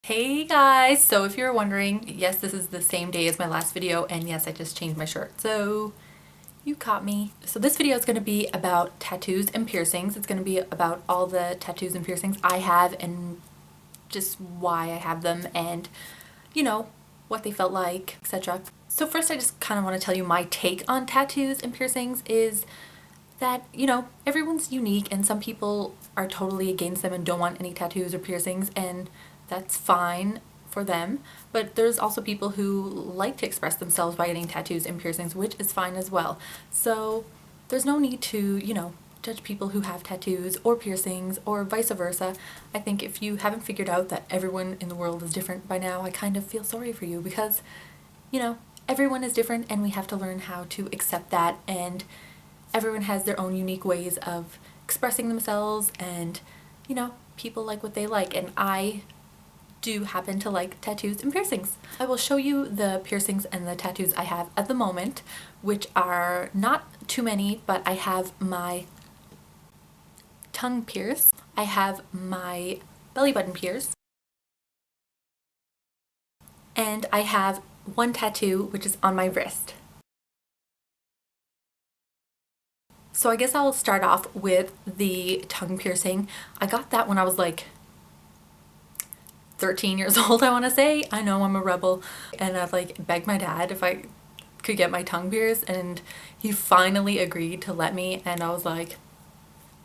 Hey guys! So if you're wondering, yes, this is the same day as my last video, and yes, I just changed my shirt. So you caught me. So this video is going to be about tattoos and piercings. It's going to be about all the tattoos and piercings I have and just why I have them and, you know, what they felt like, etc. So first I just kind of want to tell you my take on tattoos and piercings is that, everyone's unique and some people are totally against them and don't want any tattoos or piercings, and that's fine for them. But there's also people who like to express themselves by getting tattoos and piercings, which is fine as well. So there's no need to, judge people who have tattoos or piercings or vice versa. I think if you haven't figured out that everyone in the world is different by now, I kind of feel sorry for you because, everyone is different and we have to learn how to accept that, and everyone has their own unique ways of expressing themselves, and people like what they like, and I do happen to like tattoos and piercings. I will show you the piercings and the tattoos I have at the moment, which are not too many, but I have my tongue pierced, I have my belly button pierced, and I have one tattoo which is on my wrist. So I guess I'll start off with the tongue piercing. I got that when I was like 13 years old, I want to say. I know I'm a rebel, and I've like begged my dad if I could get my tongue pierced, and he finally agreed to let me, and I was like,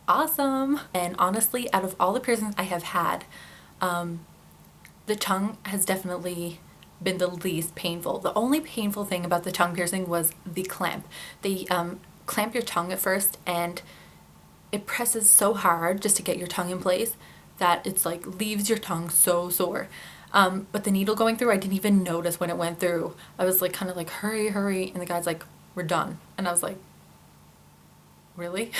awesome. And honestly, out of all the piercings I have had, the tongue has definitely been the least painful. The only painful thing about the tongue piercing was the clamp. They clamp your tongue at first, and it presses so hard just to get your tongue in place that it's like leaves your tongue so sore. But the needle going through, I didn't even notice when it went through. I was like kind of like, hurry, hurry, and the guy's like, we're done. And I was like, really?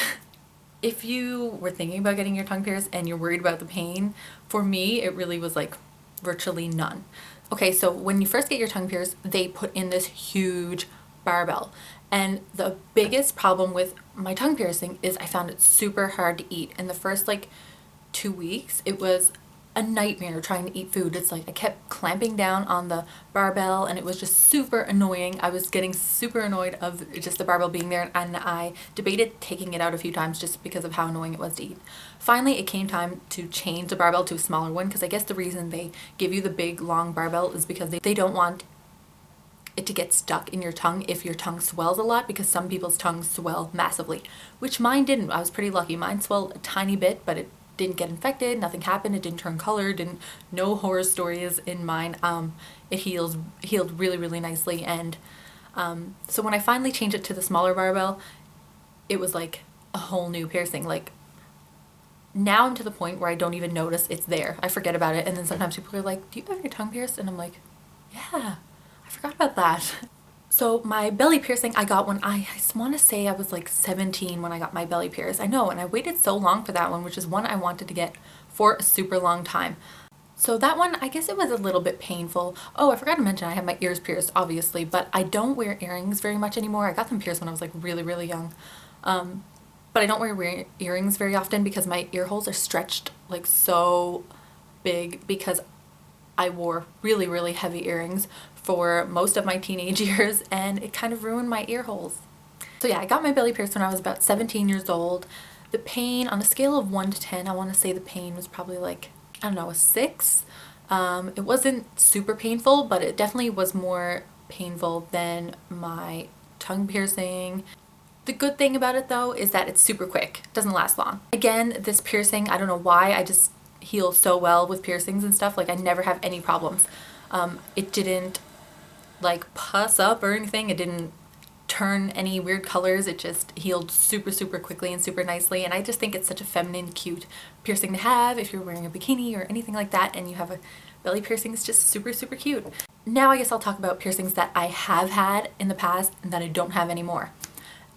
If you were thinking about getting your tongue pierced and you're worried about the pain, for me it really was like virtually none. Okay, so when you first get your tongue pierced, they put in this huge barbell. And the biggest problem with my tongue piercing is I found it super hard to eat. In the first like 2 weeks, it was a nightmare trying to eat food. It's like I kept clamping down on the barbell and it was just super annoying. I was getting super annoyed of just the barbell being there, and I debated taking it out a few times just because of how annoying it was to eat. Finally, it came time to change the barbell to a smaller one, because I guess the reason they give you the big long barbell is because they don't want it to get stuck in your tongue if your tongue swells a lot, because some people's tongues swell massively, which mine didn't. I was pretty lucky. Mine swelled a tiny bit, but it didn't get infected, nothing happened, it didn't turn color, no horror stories in mine. It healed really nicely, and so when I finally changed it to the smaller barbell, it was like a whole new piercing. Like now I'm to the point where I don't even notice it's there. I forget about it, and then sometimes people are like, do you have your tongue pierced? And I'm like, yeah, I forgot about that. So my belly piercing I got when I want to say I was like 17 when I got my belly pierced. I know, and I waited so long for that one, which is one I wanted to get for a super long time. So that one, I guess it was a little bit painful. Oh, I forgot to mention I have my ears pierced, obviously, but I don't wear earrings very much anymore. I got them pierced when I was like really young. But I don't wear earrings very often because my ear holes are stretched like so big, because I wore really heavy earrings for most of my teenage years, and it kind of ruined my ear holes. So yeah, I got my belly pierced when I was about 17 years old. The pain, on a scale of 1 to 10, I want to say the pain was probably like, I don't know, a 6. It wasn't super painful, but it definitely was more painful than my tongue piercing. The good thing about it though is that it's super quick. It doesn't last long. Again, this piercing, I don't know why, I just heal so well with piercings and stuff. Like I never have any problems. It didn't like pus up or anything. It didn't turn any weird colors. It just healed super quickly and super nicely, and I just think it's such a feminine, cute piercing to have if you're wearing a bikini or anything like that and you have a belly piercing. It's just super cute. Now I guess I'll talk about piercings that I have had in the past and that I don't have anymore,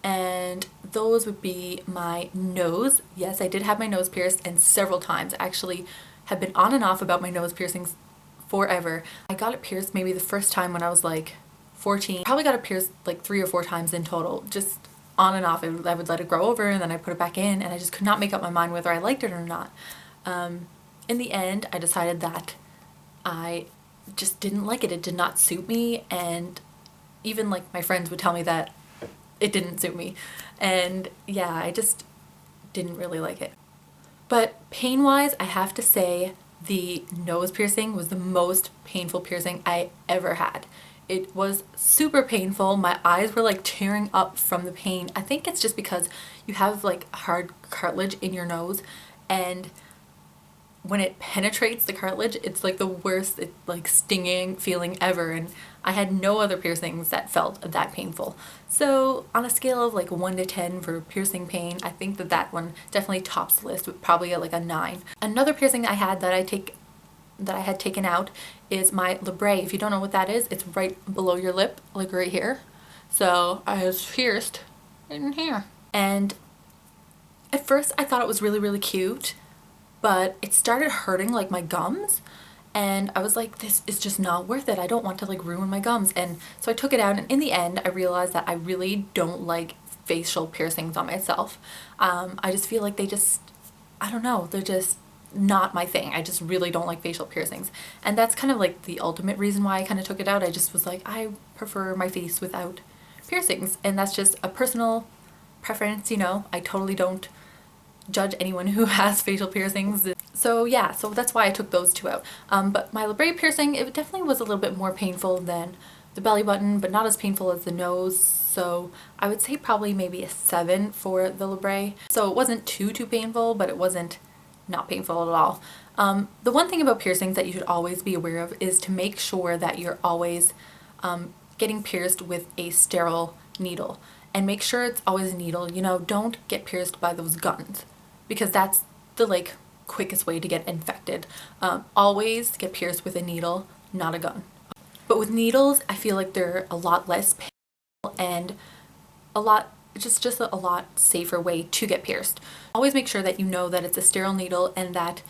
and those would be my nose. Yes, I did have my nose pierced, and several times. I actually have been on and off about my nose piercings forever. I got it pierced maybe the first time when I was like 14. Probably got it pierced like 3 or 4 times in total, just on and off. I would let it grow over and then I put it back in, and I just could not make up my mind whether I liked it or not. In the end, I decided that I just didn't like it. It did not suit me, and even like my friends would tell me that it didn't suit me. And yeah, I just didn't really like it. But pain-wise, I have to say the nose piercing was the most painful piercing I ever had. It was super painful. My eyes were like tearing up from the pain. I think it's just because you have like hard cartilage in your nose, and when it penetrates the cartilage, it's like the worst, like stinging feeling ever, and I had no other piercings that felt that painful. So on a scale of like 1 to 10 for piercing pain, I think that that one definitely tops the list with probably like a 9. Another piercing I had that I had taken out is my Labret. If you don't know what that is, it's right below your lip, like right here. So I was pierced in here. And at first I thought it was really, really cute, but it started hurting like my gums, and I was like, this is just not worth it. I don't want to like ruin my gums. And so I took it out, and in the end I realized that I really don't like facial piercings on myself. I just feel like I don't know, they're just not my thing. I just really don't like facial piercings, and that's kind of like the ultimate reason why I kind of took it out. I just was like, I prefer my face without piercings, and that's just a personal preference, you know. I totally don't judge anyone who has facial piercings. So yeah, so that's why I took those two out. But my Labret piercing, it definitely was a little bit more painful than the belly button, but not as painful as the nose. So I would say probably maybe a 7 for the Labret. So it wasn't too painful, but it wasn't not painful at all. The one thing about piercings that you should always be aware of is to make sure that you're always getting pierced with a sterile needle. And make sure it's always a needle. You know, don't get pierced by those guns, because that's the like quickest way to get infected. Always get pierced with a needle, not a gun. But with needles, I feel like they're a lot less painful and a lot a lot safer way to get pierced. Always make sure that you know that it's a sterile needle, and that,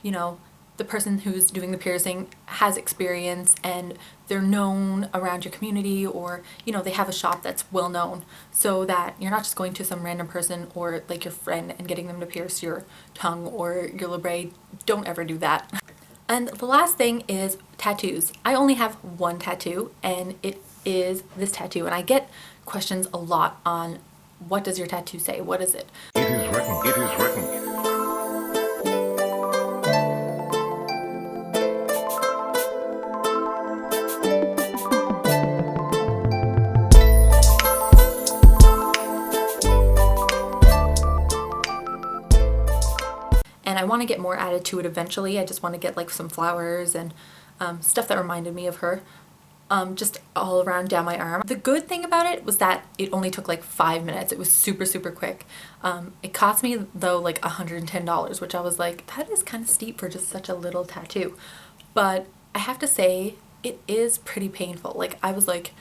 you know, the person who's doing the piercing has experience and they're known around your community, or, you know, they have a shop that's well known, so that you're not just going to some random person or like your friend and getting them to pierce your tongue or your Labret. Don't ever do that. And the last thing is tattoos. I only have one tattoo, and it is this tattoo, and I get questions a lot on, what does your tattoo say? What is it? It is written. It is written. And I want to get more added to it eventually. I just want to get like some flowers and stuff that reminded me of her, just all around down my arm. The good thing about it was that it only took like 5 minutes. It was super quick. It cost me though like $110, which I was like, that is kind of steep for just such a little tattoo. But I have to say, it is pretty painful. Like, I was like,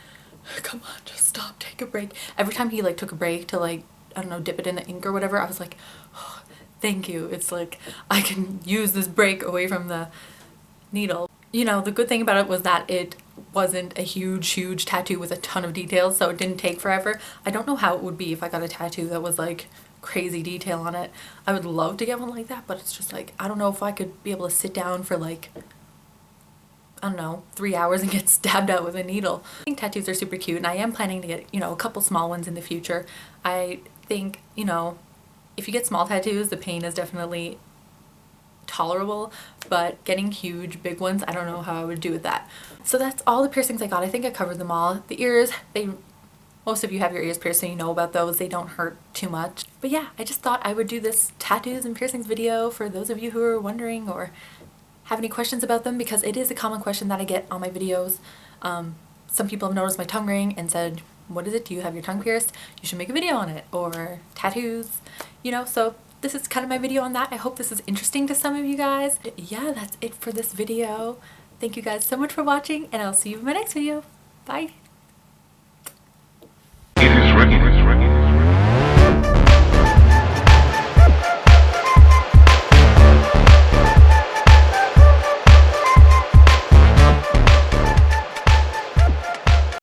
come on, just stop, take a break. Every time he like took a break to like, I don't know, dip it in the ink or whatever, I was like, oh, thank you. It's like I can use this break away from the needle. You know, the good thing about it was that it wasn't a huge tattoo with a ton of details, so it didn't take forever. I don't know how it would be if I got a tattoo that was like crazy detail on it. I would love to get one like that, but it's just like, I don't know if I could be able to sit down for like, I don't know, 3 hours and get stabbed out with a needle. I think tattoos are super cute, and I am planning to get, you know, a couple small ones in the future. I think, you know, if you get small tattoos, the pain is definitely tolerable, but getting huge big ones, I don't know how I would do with that. So that's all the piercings I got. I think I covered them all. The ears, most of you have your ears pierced, so you know about those. They don't hurt too much. But yeah, I just thought I would do this tattoos and piercings video for those of you who are wondering or have any questions about them, because it is a common question that I get on my videos. Some people have noticed my tongue ring and said, what is it? Do you have your tongue pierced? You should make a video on it. Or tattoos, you know, so this is kind of my video on that. I hope this is interesting to some of you guys. Yeah, that's it for this video. Thank you guys so much for watching, and I'll see you in my next video. Bye!